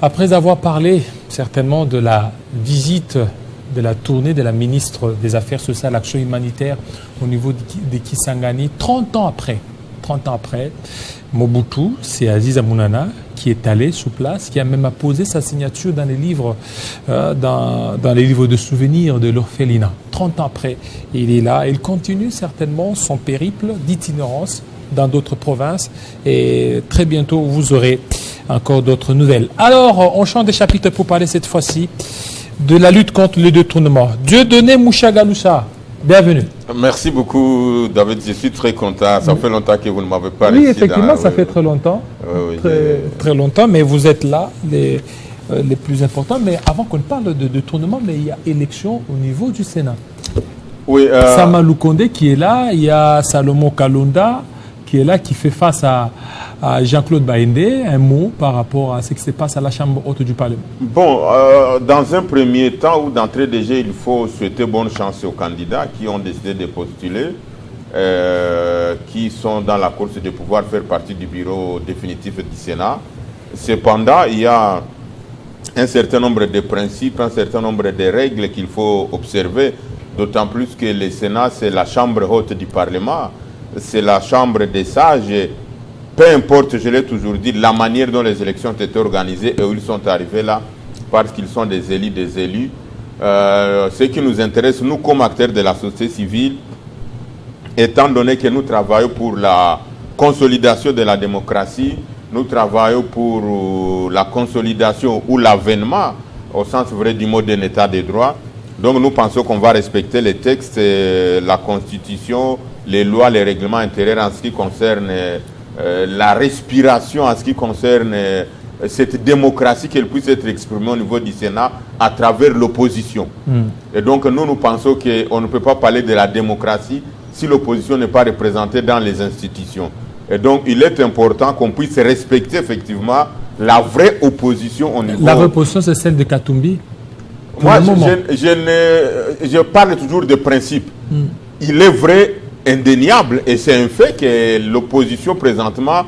Après avoir parlé certainement de la visite, de la tournée de la ministre des Affaires sociales et Action humanitaire au niveau de Kisangani, 30 ans après, Mobutu, c'est Aziz Amounana qui est allé sur place, qui a même apposé sa signature dans les livres, dans les livres de souvenirs de l'orphelinat. 30 ans après, il est là. Il continue certainement son périple d'itinérance dans d'autres provinces. Et très bientôt, vous aurez encore d'autres nouvelles. Alors, on change des chapitres pour parler cette fois-ci de la lutte contre le détournement. Dieudonné Mouchagaloucha, bienvenue. Merci beaucoup, David. Je suis très content. Ça fait longtemps que vous ne m'avez pas laissé. Oui, effectivement, ça fait très longtemps. Très longtemps, mais vous êtes là, les plus importants. Mais avant qu'on parle de détournement, mais il y a élection au niveau du Sénat. Oui, Samalou Kondé qui est là, il y a Salomon Kalonda qui est là, qui fait face à Jean-Claude Baïndé. Un mot par rapport à ce qui se passe à la Chambre haute du Parlement. Bon, dans un premier temps ou d'entrée de jeu, il faut souhaiter bonne chance aux candidats qui ont décidé de postuler, qui sont dans la course de pouvoir faire partie du bureau définitif du Sénat. Cependant, il y a un certain nombre de principes, un certain nombre de règles qu'il faut observer, d'autant plus que le Sénat, c'est la Chambre haute du Parlement, c'est la Chambre des sages. Peu importe, je l'ai toujours dit, la manière dont les élections ont été organisées et où ils sont arrivés là, parce qu'ils sont des élus. Ce qui nous intéresse, nous, comme acteurs de la société civile, étant donné que nous travaillons pour la consolidation de la démocratie, nous travaillons pour la consolidation ou l'avènement, au sens vrai du mot d'un état de droit. Donc nous pensons qu'on va respecter les textes, la Constitution, les lois, les règlements intérieurs en ce qui concerne la respiration, en ce qui concerne cette démocratie, qu'elle puisse être exprimée au niveau du Sénat à travers l'opposition. Et donc nous pensons qu'on ne peut pas parler de la démocratie si l'opposition n'est pas représentée dans les institutions. Et donc il est important qu'on puisse respecter effectivement la vraie opposition au niveau... La vraie opposition, c'est celle de Katumbi? Moi, je parle toujours de principe. Il est vrai, indéniable, et c'est un fait que l'opposition présentement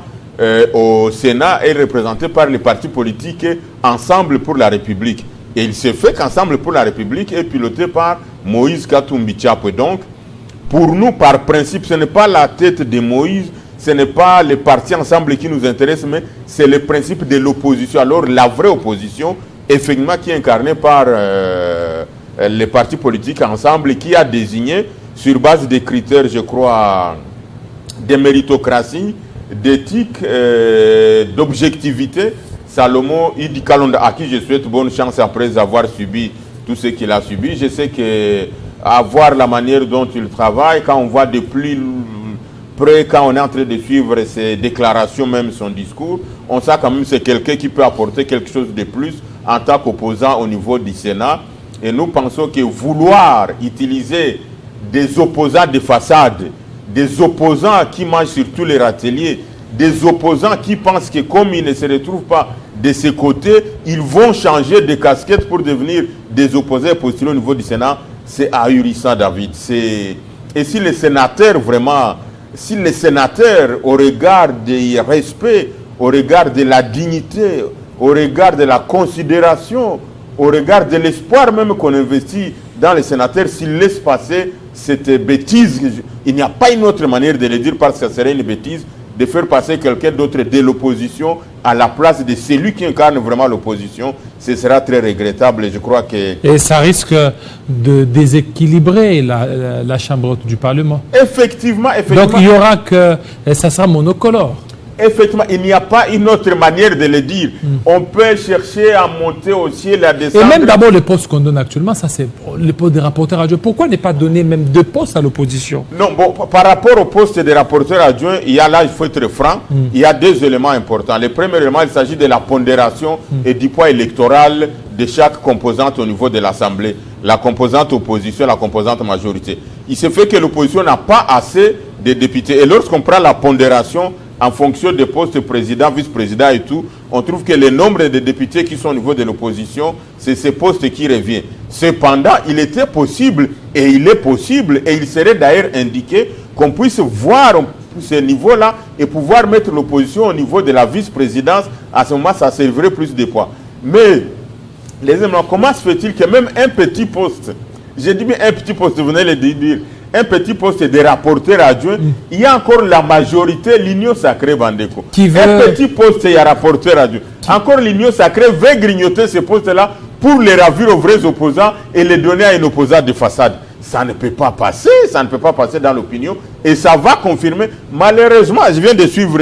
au Sénat est représentée par les partis politiques Ensemble pour la République. Et il se fait qu'Ensemble pour la République est piloté par Moïse Katumbi Tchapwe. Donc, pour nous, par principe, ce n'est pas la tête de Moïse, ce n'est pas les partis Ensemble qui nous intéressent, mais c'est le principe de l'opposition. Alors, la vraie opposition, effectivement, qui est incarnée par les partis politiques Ensemble, qui a désigné sur base des critères, je crois, de méritocratie, d'éthique, d'objectivité, Salomon Idi Kalonda, à qui je souhaite bonne chance après avoir subi tout ce qu'il a subi. Je sais que à voir la manière dont il travaille, quand on voit de plus près, quand on est en train de suivre ses déclarations, même son discours, on sait quand même que c'est quelqu'un qui peut apporter quelque chose de plus en tant qu'opposant au niveau du Sénat. Et nous pensons que vouloir utiliser des opposants de façade, des opposants qui mangent sur tous les râteliers, des opposants qui pensent que comme ils ne se retrouvent pas de ce côté, ils vont changer de casquette pour devenir des opposés postulés au niveau du Sénat, c'est ahurissant, David. Et si les sénateurs, vraiment, si les sénateurs, au regard du respect, au regard de la dignité, au regard de la considération, au regard de l'espoir même qu'on investit dans les sénateurs, s'ils laissent passer cette bêtise, il n'y a pas une autre manière de le dire parce que ça serait une bêtise, de faire passer quelqu'un d'autre de l'opposition à la place de celui qui incarne vraiment l'opposition, ce sera très regrettable et je crois que... Et ça risque de déséquilibrer la Chambre haute du Parlement. Effectivement. Donc il y aura que... ça sera monocolore. Effectivement, il n'y a pas une autre manière de le dire. On peut chercher à monter au ciel, à descendre. Et même d'abord, le poste qu'on donne actuellement, ça c'est le poste de rapporteur adjoint. Pourquoi ne pas donner même 2 postes à l'opposition? Non, bon, par rapport au poste de rapporteur adjoint, il y a là, il faut être franc, il y a 2 éléments importants. Le premier élément, il s'agit de la pondération et du poids électoral de chaque composante au niveau de l'Assemblée. La composante opposition, la composante majorité. Il se fait que l'opposition n'a pas assez de députés. Et lorsqu'on prend la pondération, en fonction des postes président, vice-président et tout, on trouve que le nombre de députés qui sont au niveau de l'opposition, c'est ces postes qui reviennent. Cependant, il était possible, et il est possible, et il serait d'ailleurs indiqué qu'on puisse voir ce niveau-là et pouvoir mettre l'opposition au niveau de la vice-présidence. À ce moment, ça servirait plus de poids. Mais, les amis, comment se fait-il que même un petit poste, j'ai dit bien un petit poste, vous venez de le dire, un petit poste de rapporteur adjoint, il y a encore la majorité, l'Union sacrée Bandeko. Un petit poste, il y a rapporteur adjoint. Encore l'Union sacrée veut grignoter ce poste-là pour les ravir aux vrais opposants et les donner à un opposant de façade. Ça ne peut pas passer, ça ne peut pas passer dans l'opinion et ça va confirmer. Malheureusement, je viens de suivre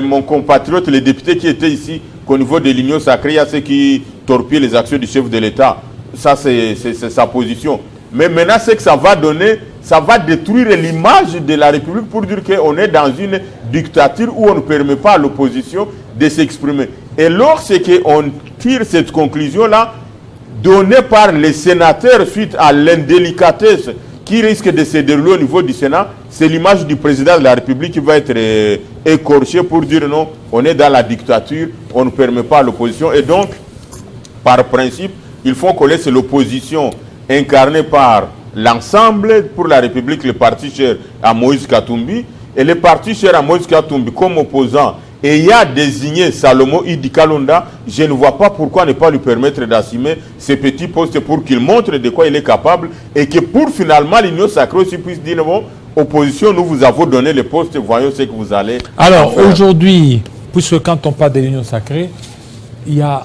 mon compatriote, le député qui était ici, qu'au niveau de l'Union sacrée, il y a ceux qui torpillent les actions du chef de l'État. Ça, c'est sa position. Mais maintenant, ce que ça va donner, ça va détruire l'image de la République pour dire qu'on est dans une dictature où on ne permet pas à l'opposition de s'exprimer. Et lorsqu'on tire cette conclusion-là, donnée par les sénateurs suite à l'indélicatesse qui risque de se dérouler au niveau du Sénat, c'est l'image du président de la République qui va être écorchée pour dire non, on est dans la dictature, on ne permet pas à l'opposition. Et donc, par principe, il faut qu'on laisse l'opposition incarnée par l'ensemble pour la République, le parti cher à Moïse Katumbi, et le parti cher à Moïse Katumbi comme opposant, et il y a désigné Salomo Idi Kalonda, je ne vois pas pourquoi ne pas lui permettre d'assumer ces petits postes pour qu'il montre de quoi il est capable, et que pour finalement l'Union sacrée aussi puisse dire, bon, opposition, nous vous avons donné les postes, voyons ce que vous allez Alors aujourd'hui, puisque quand on parle de l'Union sacrée, il y a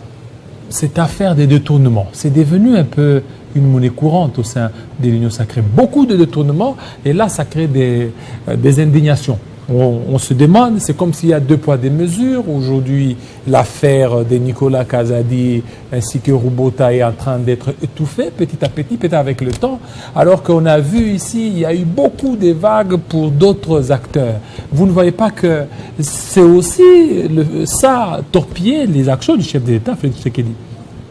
cette affaire des détournements. C'est devenu un peu une monnaie courante au sein de l'Union sacrée. Beaucoup de détournements, et là, ça crée des indignations. On se demande, c'est comme s'il y a deux poids, deux mesures. Aujourd'hui, l'affaire de Nicolas Kazadi ainsi que Rubota est en train d'être étouffée petit à petit, peut-être avec le temps, alors qu'on a vu ici, il y a eu beaucoup de vagues pour d'autres acteurs. Vous ne voyez pas que c'est aussi ça, torpiller les actions du chef de l'État, Félix Tshisekedi?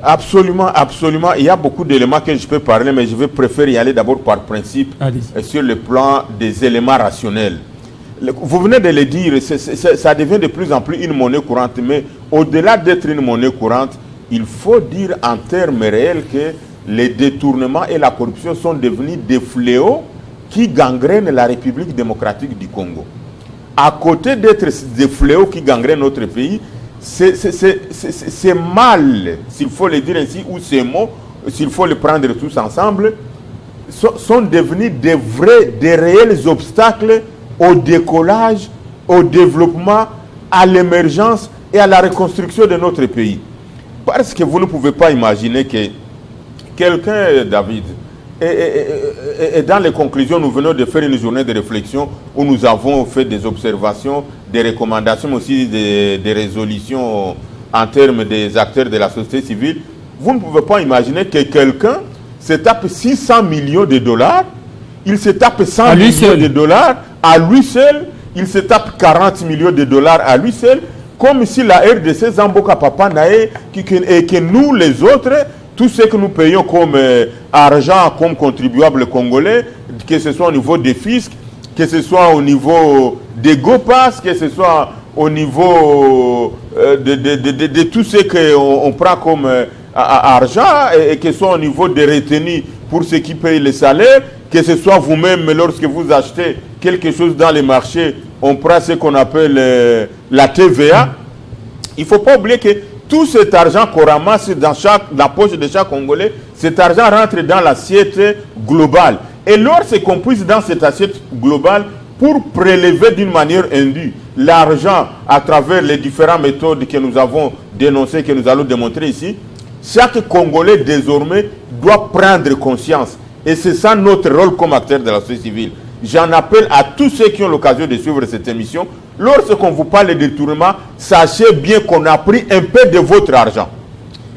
Absolument, absolument. Il y a beaucoup d'éléments que je peux parler, mais je vais préférer y aller d'abord par principe sur le plan des éléments rationnels. Vous venez de le dire, ça devient de plus en plus une monnaie courante, mais au-delà d'être une monnaie courante, il faut dire en termes réels que les détournements et la corruption sont devenus des fléaux qui gangrènent la République démocratique du Congo. À côté d'être des fléaux qui gangrènent notre pays, c'est mal, s'il faut le dire ainsi, ou ces mots, s'il faut les prendre tous ensemble, sont devenus des réels obstacles au décollage, au développement, à l'émergence et à la reconstruction de notre pays. Parce que vous ne pouvez pas imaginer que quelqu'un, David, et dans les conclusions, nous venons de faire une journée de réflexion où nous avons fait des observations, des recommandations, mais aussi des résolutions en termes des acteurs de la société civile. Vous ne pouvez pas imaginer que quelqu'un se tape 600 millions de dollars, il se tape 100 millions de dollars à lui seul, il se tape 40 millions de dollars à lui seul, comme si la RDC Zamboka Papa Nae, et que nous les autres, tout ce que nous payons comme argent, comme contribuables congolais, que ce soit au niveau des fiscs, que ce soit au niveau des GoPass, que ce soit au niveau de tout ce qu'on prend comme argent, et que ce soit au niveau des retenues pour ceux qui payent les salaires, que ce soit vous-même lorsque vous achetez quelque chose dans les marchés, on prend ce qu'on appelle la TVA. Il ne faut pas oublier que tout cet argent qu'on ramasse dans la poche de chaque Congolais, cet argent rentre dans l'assiette globale. Et lorsqu'on puisse dans cette assiette globale, pour prélever d'une manière indue l'argent à travers les différentes méthodes que nous avons dénoncées, que nous allons démontrer ici, chaque Congolais désormais doit prendre conscience. Et c'est ça notre rôle comme acteur de la société civile. J'en appelle à tous ceux qui ont l'occasion de suivre cette émission. Lorsqu'on vous parle de détournement, sachez bien qu'on a pris un peu de votre argent.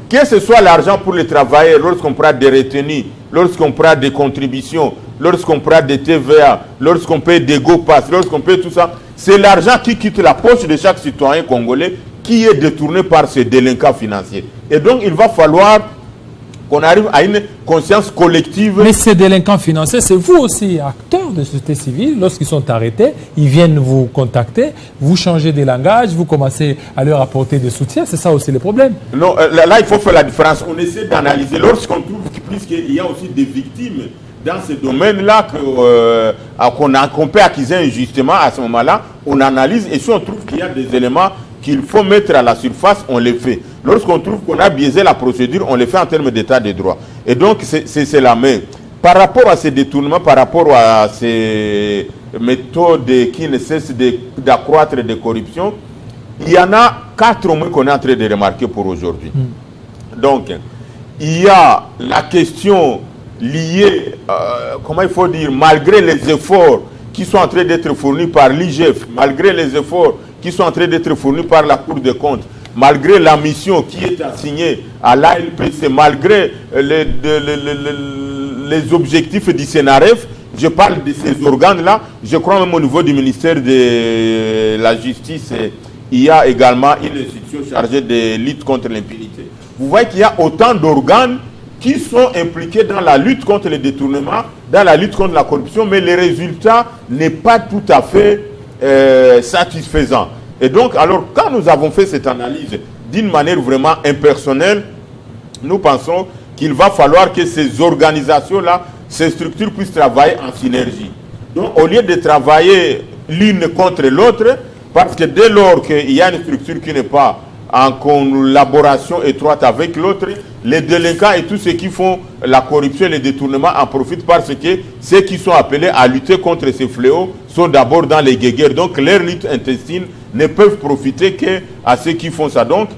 Que ce soit l'argent pour les travailleurs, lorsqu'on prend des retenues, lorsqu'on prend des contributions, lorsqu'on prend des TVA, lorsqu'on paye des GoPass, lorsqu'on paye tout ça, c'est l'argent qui quitte la poche de chaque citoyen congolais qui est détourné par ces délinquants financiers. Et donc, il va falloir qu'on arrive à une conscience collective. Mais ces délinquants financiers, c'est vous aussi, acteurs de société civile, lorsqu'ils sont arrêtés, ils viennent vous contacter, vous changez de langage, vous commencez à leur apporter des soutiens, c'est ça aussi le problème. Non, là il faut faire la différence. On essaie d'analyser. Lorsqu'on trouve qu'il y a aussi des victimes dans ce domaine-là qu'on peut accuser injustement, à ce moment-là, on analyse et si on trouve qu'il y a des éléments qu'il faut mettre à la surface, on les fait. Lorsqu'on trouve qu'on a biaisé la procédure, on le fait en termes d'état de droit. Et donc, c'est la main. Par rapport à ces détournements, par rapport à ces méthodes qui ne cessent d'accroître de corruption, il y en a 4 au moins qu'on est en train de remarquer pour aujourd'hui. Donc, il y a la question liée, comment il faut dire, malgré les efforts qui sont en train d'être fournis par l'IGF, malgré les efforts qui sont en train d'être fournis par la Cour des comptes, malgré la mission qui est assignée à l'ALPC, malgré les objectifs du CNRF, je parle de ces organes-là, je crois même au niveau du ministère de la Justice, il y a également une institution chargée de lutte contre l'impunité. Vous voyez qu'il y a autant d'organes qui sont impliqués dans la lutte contre les détournements, dans la lutte contre la corruption, mais le résultat n'est pas tout à fait satisfaisant. Et donc, alors, quand nous avons fait cette analyse d'une manière vraiment impersonnelle, nous pensons qu'il va falloir que ces organisations-là, ces structures puissent travailler en synergie. Donc, au lieu de travailler l'une contre l'autre, parce que dès lors qu'il y a une structure qui n'est pas en collaboration étroite avec l'autre, les délinquants et tous ceux qui font la corruption et les détournements en profitent parce que ceux qui sont appelés à lutter contre ces fléaux sont d'abord dans les guéguerres. Donc, leur lutte intestine ne peuvent profiter qu'à ceux qui font ça. Donc,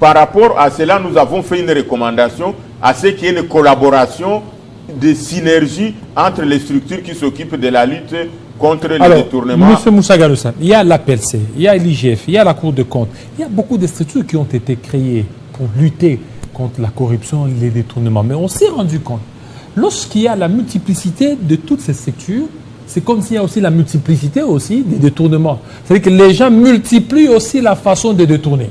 par rapport à cela, nous avons fait une recommandation à ce qu'il y ait une collaboration de synergie entre les structures qui s'occupent de la lutte contre les détournements. Monsieur Moussa Galoussan, il y a l'APLC, il y a l'IGF, il y a la Cour des comptes. Il y a beaucoup de structures qui ont été créées pour lutter contre la corruption et les détournements. Mais on s'est rendu compte, lorsqu'il y a la multiplicité de toutes ces structures, c'est comme s'il y a aussi la multiplicité aussi des détournements. C'est-à-dire que les gens multiplient aussi la façon de détourner.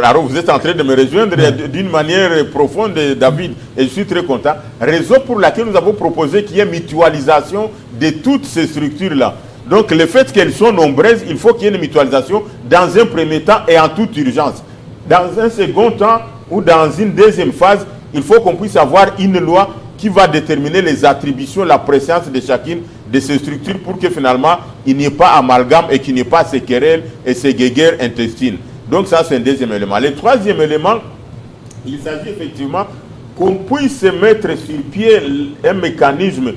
Alors vous êtes en train de me rejoindre d'une manière profonde, David, et je suis très content. Raison pour laquelle nous avons proposé qu'il y ait mutualisation de toutes ces structures-là. Donc le fait qu'elles sont nombreuses, il faut qu'il y ait une mutualisation dans un premier temps et en toute urgence. Dans un second temps ou dans une deuxième phase, il faut qu'on puisse avoir une loi qui va déterminer les attributions, la présence de chacune de ces structures pour que finalement il n'y ait pas amalgame et qu'il n'y ait pas ces querelles et ces guéguerres intestines. Donc ça, c'est un deuxième élément. Le troisième élément, il s'agit effectivement qu'on puisse mettre sur pied un mécanisme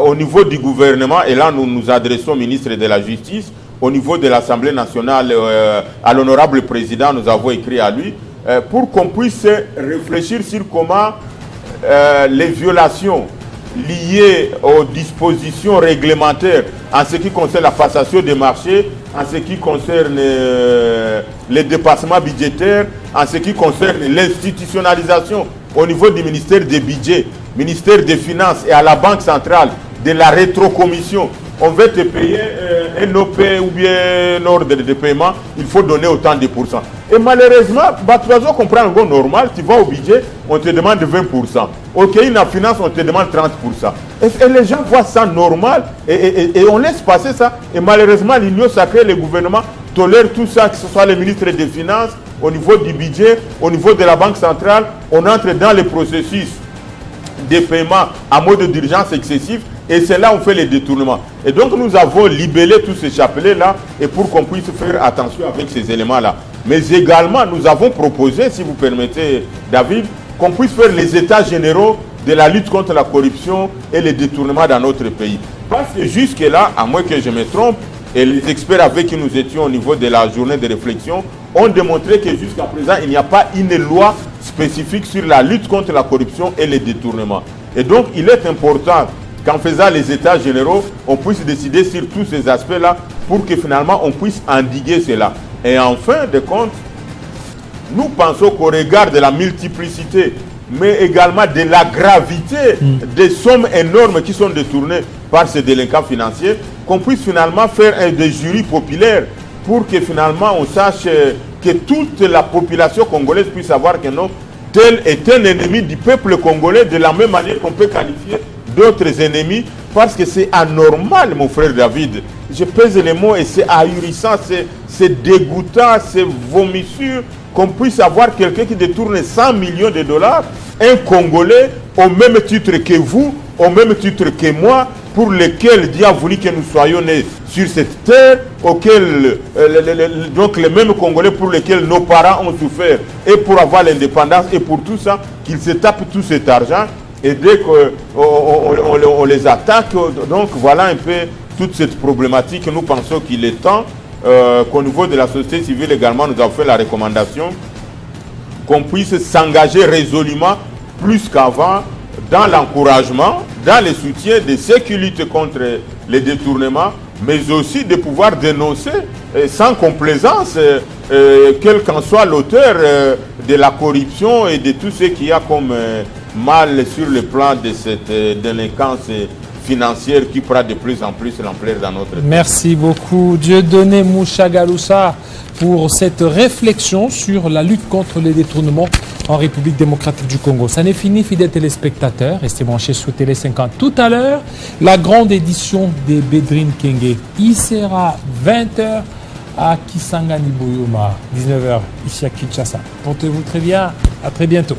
au niveau du gouvernement, et là nous nous adressons au ministre de la Justice, au niveau de l'Assemblée nationale, à l'honorable président, nous avons écrit à lui, pour qu'on puisse réfléchir sur comment les violations liées aux dispositions réglementaires en ce qui concerne la passation des marchés, en ce qui concerne les dépassements budgétaires, en ce qui concerne l'institutionnalisation au niveau du ministère des budgets, ministère des Finances et à la Banque centrale de la rétrocommission. On veut te payer un OP ou bien un ordre de paiement, il faut donner autant de pourcents. Et malheureusement, tu vas comprendre un go normal, tu vas au budget, on te demande 20%. Ok, in la finance, on te demande 30%. Et les gens voient ça normal et on laisse passer ça. Et malheureusement, l'Union sacrée, le gouvernement tolère tout ça, que ce soit le ministre des Finances, au niveau du budget, au niveau de la Banque centrale. On entre dans le processus de paiement à mode d'urgence excessif. Et c'est là où on fait les détournements. Et donc nous avons libellé tous ces chapelets-là et pour qu'on puisse faire attention avec ces éléments-là. Mais également, nous avons proposé, si vous permettez, David, qu'on puisse faire les états généraux de la lutte contre la corruption et les détournements dans notre pays. Parce que jusque-là, à moins que je me trompe, et les experts avec qui nous étions au niveau de la journée de réflexion ont démontré que jusqu'à présent, il n'y a pas une loi spécifique sur la lutte contre la corruption et les détournements. Et donc, il est important qu'en faisant les états généraux, on puisse décider sur tous ces aspects-là pour que finalement on puisse endiguer cela. Et en fin de compte, nous pensons qu'au regard de la multiplicité, mais également de la gravité des sommes énormes qui sont détournées par ces délinquants financiers, qu'on puisse finalement faire des jurys populaires pour que finalement on sache que toute la population congolaise puisse savoir que non, tel est un ennemi du peuple congolais, de la même manière qu'on peut qualifier d'autres ennemis, parce que c'est anormal, mon frère David. Je pèse les mots et c'est ahurissant, c'est dégoûtant, c'est vomissure qu'on puisse avoir quelqu'un qui détourne 100 millions de dollars, un Congolais, au même titre que vous, au même titre que moi, pour lesquels Dieu a voulu que nous soyons nés sur cette terre, auxquels, donc les mêmes Congolais pour lesquels nos parents ont souffert, et pour avoir l'indépendance, et pour tout ça, qu'ils se tapent tout cet argent, et dès qu'on les attaque, donc voilà un peu toute cette problématique. Nous pensons qu'il est temps qu'au niveau de la société civile également, nous avons fait la recommandation qu'on puisse s'engager résolument, plus qu'avant, dans l'encouragement, dans le soutien de ceux qui luttent contre les détournements, mais aussi de pouvoir dénoncer sans complaisance, quel qu'en soit l'auteur de la corruption et de tout ce qu'il y a comme mal sur le plan de cette délinquance financière qui prend de plus en plus l'ampleur dans notre pays. Merci beaucoup, Dieudonné Mouchagaloussa, pour cette réflexion sur la lutte contre les détournements en République démocratique du Congo. Ça n'est fini, fidèles téléspectateurs. Restez branchés sur Télé 50. Tout à l'heure, la grande édition des Bédrine Kenge. Il sera 20h à Kisangani Boyoma, 19h ici à Kinshasa. Portez-vous très bien. À très bientôt.